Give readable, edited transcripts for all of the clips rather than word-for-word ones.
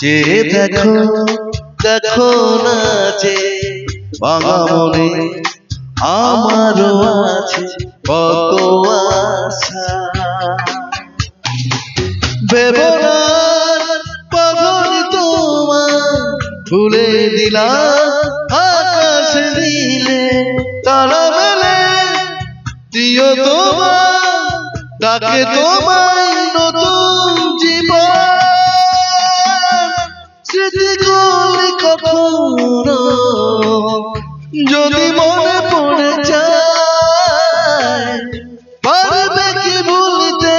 যে দেখো দেখো না যে ভাঙা মনে আমারও আছে কত আশা। বেবনার পাগল তোমার ভুলে দিলাম আকাশ দিলে তারা মেলে দিও তোমার ডাকে তোমায় নতুন জীবন। স্মৃতিগুলি কখনো যদি মনে পড়ে যায় পারবে কি ভুলতে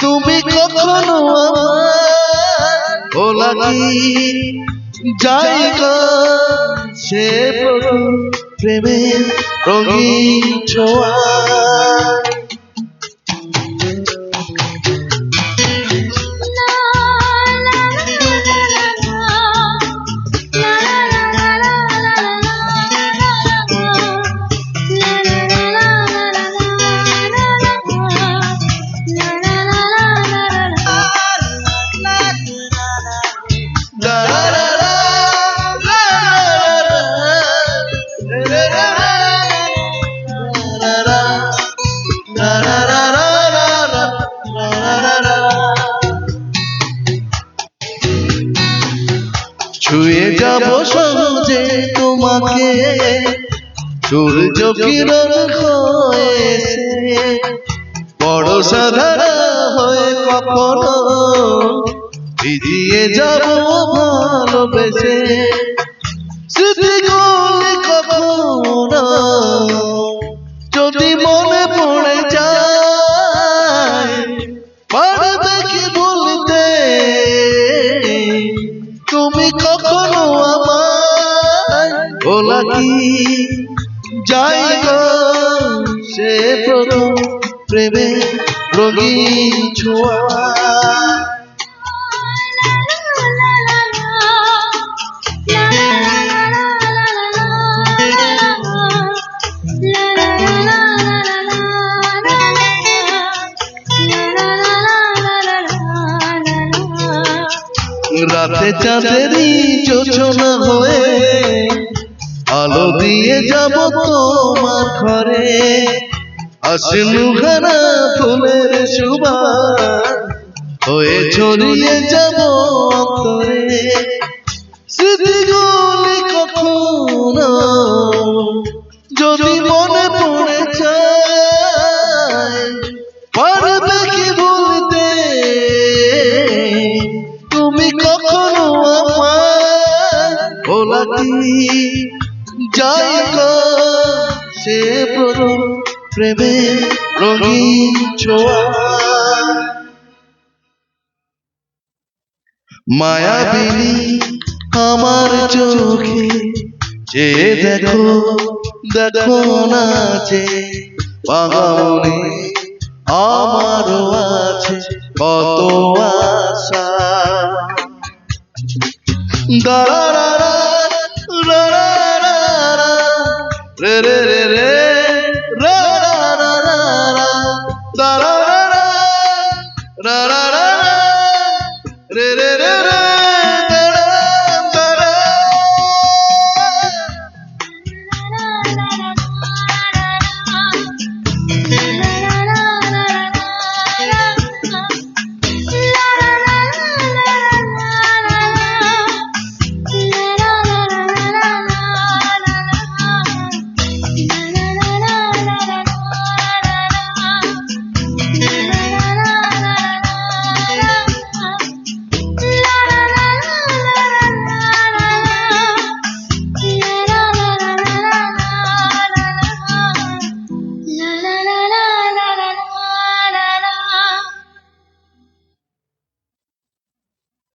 তুমি কখনো আমার ভোলা কি জায়গা সে প্রেমের রঙিন ছোঁয়া। ছুঁয়ে যাব সহজে তোমাকে সূর্য কিরণ হয়েছে বড় সাধারা হয়ে কখনো ভিজিয়ে যাব ভালোবেসে। স্মৃতিগুলি কখনো যদি মনে পড়ে যায় পারবে কি ভুলতে তুমি কখনো আমার ভোলা কি জায়গা সে প্রথম প্রেমের রঙিন ছোঁয়া। রাতে চাঁদেরই যোজনা হয়ে আলো দিয়ে যাব তোমার ঘরে আশনুঘানা ফুলের সুবাস হয়ে ছড়িয়ে যাব অন্তরে। স্মৃতিগুলি কখনো যদি মনে পড়ে যায় পারবে কি ভুলতে তুমি কখনো আমার ভোলা কি জায়গা সে প্রথম প্রেমের রঙিন ছোঁয়া। মায়াবিনী আমার চোখে যে দেখো দেখো না যে ভাঙা মনে আমারও আছে কত আশা। দাঁড়া রে রে রে রে